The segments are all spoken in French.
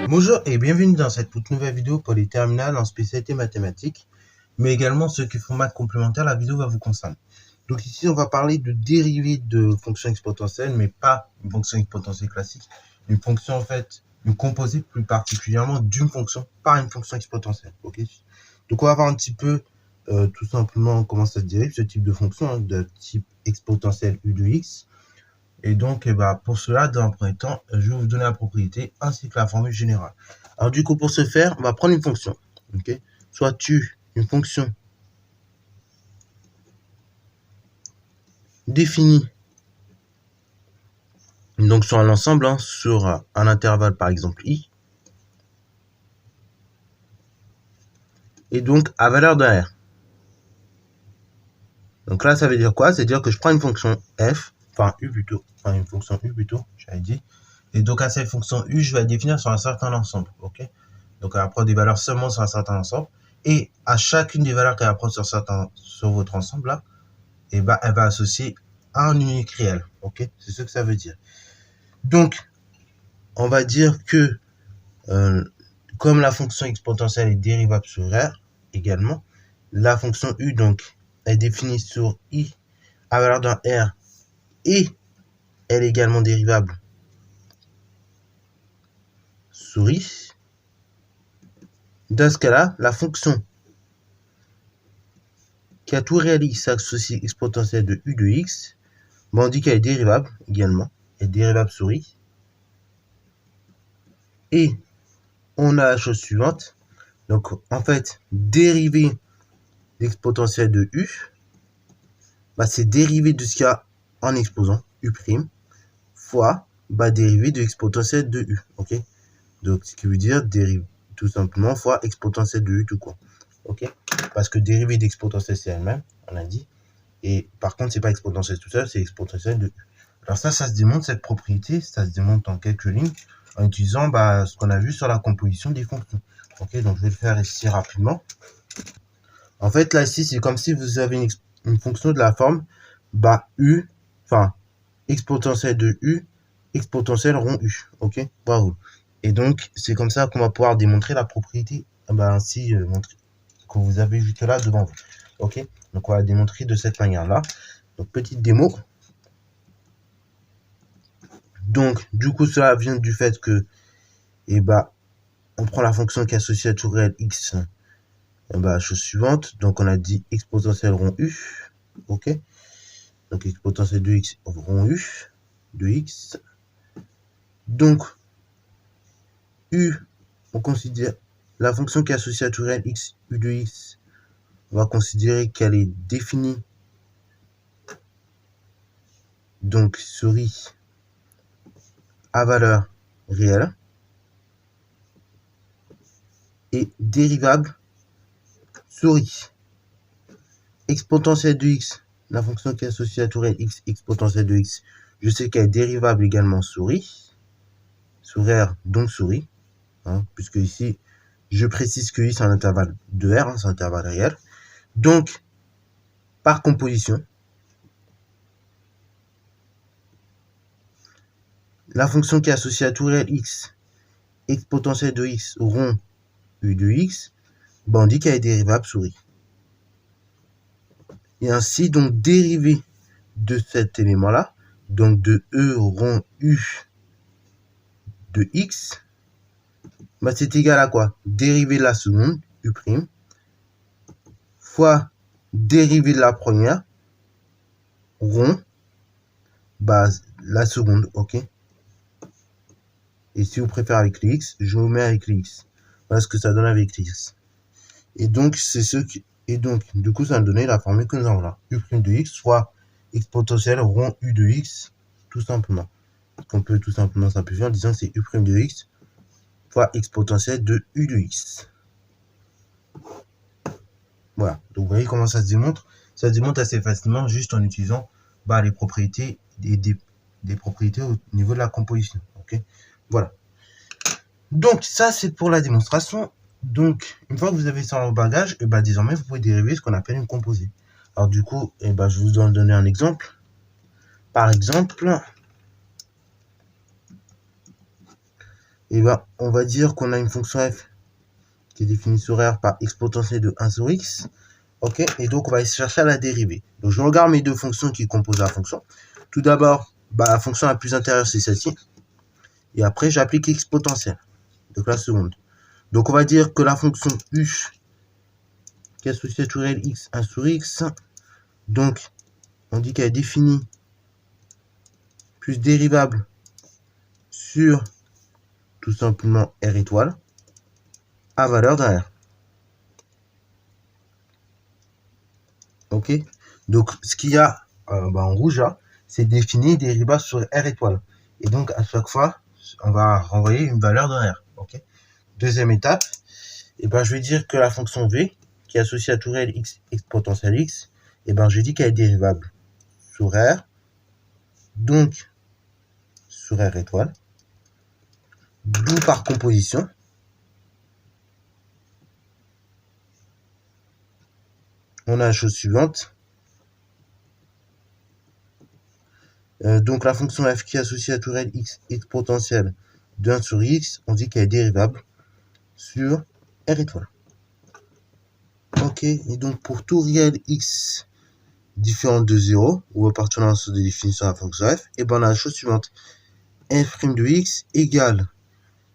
Bonjour et bienvenue dans cette toute nouvelle vidéo pour les terminales en spécialité mathématiques, mais également ceux qui font maths complémentaire, la vidéo va vous concerner. Donc ici, on va parler de dérivées de fonctions exponentielles, mais pas une fonction exponentielle classique, une fonction en fait, une composée plus particulièrement d'une fonction par une fonction exponentielle. Ok. Donc on va voir un petit peu tout simplement comment ça se dérive, ce type de fonction de type exponentielle u de x. Et donc, pour cela, dans un premier temps, je vais vous donner la propriété ainsi que la formule générale. Alors du coup, pour ce faire, on va prendre une fonction. Okay, soit une fonction définie donc sur un ensemble, sur un intervalle par exemple i, et donc à valeur de r. Donc là, ça veut dire quoi? C'est-à-dire que je prends une fonction f, une fonction u plutôt, j'avais dit. Et donc à cette fonction u, je vais la définir sur un certain ensemble. Ok. Donc elle va prendre des valeurs seulement sur un certain ensemble. Et à chacune des valeurs qu'elle va prendre sur votre ensemble là, elle va associer un unique réel. Ok, c'est ce que ça veut dire. Donc, on va dire que comme la fonction exponentielle est dérivable sur r également, la fonction u donc est définie sur i à valeur d'un r et elle est également dérivable sur i. Dans ce cas-là, la fonction qui a tout réel x associé exponentielle de u de x, on dit qu'elle est dérivable également, est dérivable sur i. Et on a la chose suivante. Donc, en fait, dérivée d'exponentielle de u, c'est dérivée de ce qu'il y a en exposant, u', fois dérivée de exponentielle de u. Ok. Donc, ce qui veut dire dérive tout simplement fois exponentielle de u tout court. Ok. Parce que dérivée d'exponentielle, c'est elle-même, on a dit. Et par contre, c'est pas exponentielle tout seul, c'est exponentielle de u. Alors ça se démontre, cette propriété, ça se démontre en quelques lignes, en utilisant ce qu'on a vu sur la composition des fonctions. Ok, donc je vais le faire ici rapidement. En fait, là, ici, c'est comme si vous avez une fonction de la forme u, exponentielle de u, exponentielle rond u. Ok, bravo. Et donc, c'est comme ça qu'on va pouvoir démontrer la propriété, ainsi que vous avez juste là devant vous. Ok, donc on va la démontrer de cette manière-là. Donc, petite démo. Donc, du coup, cela vient du fait que, on prend la fonction qui est associée à tout réel x, chose suivante. Donc, on a dit exponentielle rond u. Ok. Donc, exponentielle de x rond u de x. Donc, u, on considère la fonction qui est associée à tout réel x, u de x, on va considérer qu'elle est définie donc sur i à valeur réelle et dérivable sur i. Exponentielle de x, la fonction qui est associée à tout réel x, exponentielle de x, je sais qu'elle est dérivable également sur i, sur r, donc sur i, puisque ici, je précise que i c'est un intervalle de r, c'est un intervalle réel. Donc, par composition, la fonction qui est associée à tout réel x, exponentielle de x rond u de x, on dit qu'elle est dérivable sur i. Et ainsi, donc, dérivée de cet élément-là, donc de e rond u de x, c'est égal à quoi? Dérivée de la seconde, u', fois dérivée de la première, rond, la seconde, ok? Et si vous préférez avec les x, je vous mets avec les x. Voilà ce que ça donne avec les x. Et donc, c'est ce qui... Et donc, du coup, ça va donner la formule que nous avons là. U' de x, soit exponentielle rond u de x, tout simplement. On peut tout simplement simplifier en disant que c'est u' de x, fois exponentielle de u de x. Voilà. Donc, vous voyez comment ça se démontre. Ça se démontre assez facilement juste en utilisant les propriétés des propriétés au niveau de la composition. Ok. Voilà. Donc, ça, c'est pour la démonstration. Donc, une fois que vous avez ça en bagage, désormais, vous pouvez dériver ce qu'on appelle une composée. Alors, du coup, je vous donner un exemple. Par exemple, Et ben, on va dire qu'on a une fonction f qui est définie sur R par x potentiel de 1 sur x. Ok, et donc on va chercher à la dériver. Donc je regarde mes deux fonctions qui composent la fonction. Tout d'abord, la fonction la plus intérieure, c'est celle-ci. Et après, j'applique x potentiel. Donc la seconde. Donc on va dire que la fonction u qui est associée à tout réel x 1 sur x, donc on dit qu'elle est définie plus dérivable sur tout simplement r étoile à valeur d'un r. Ok, donc ce qu'il y a en rouge là, c'est défini dérivable sur r étoile. Et donc à chaque fois, on va renvoyer une valeur d'un r. Ok. Deuxième étape, et je vais dire que la fonction v qui est associée à tout réel x potentiel x, et je dis qu'elle est dérivable sur r, donc sur r étoile, d'où par composition, on a la chose suivante. Donc la fonction f qui est associée à tout réel x potentiel de 1 sur x, on dit qu'elle est dérivable sur r étoile. Ok, et donc pour tout réel x différent de 0, ou appartenant à la source de définition de la fonction f, et on a la chose suivante. f' de x égale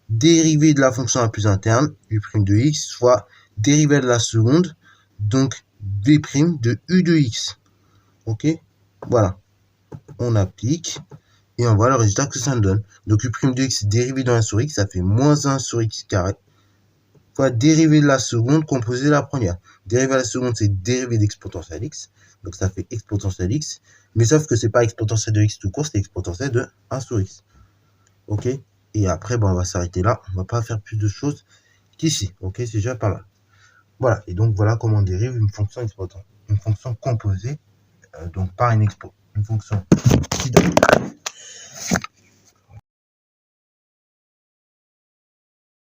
dérivée de la fonction la plus interne, u' de x, soit dérivée de la seconde, donc v' de u de x. Ok, voilà. On applique, et on voit le résultat que ça nous donne. Donc u' de x dérivé de 1 sur x, ça fait moins 1 sur x carré, fois dérivée de la seconde composée de la première. Dérivée de la seconde, c'est dérivée d'x potentiel x, donc ça fait x potentiel x, mais sauf que c'est pas x potentiel de x tout court, c'est x potentiel de 1 sur x. Ok, et après, on va s'arrêter là, on va pas faire plus de choses qu'ici. Ok, c'est déjà pas mal. Voilà, et donc voilà comment on dérive une fonction exponentielle, une fonction composée donc par une fonction qui donne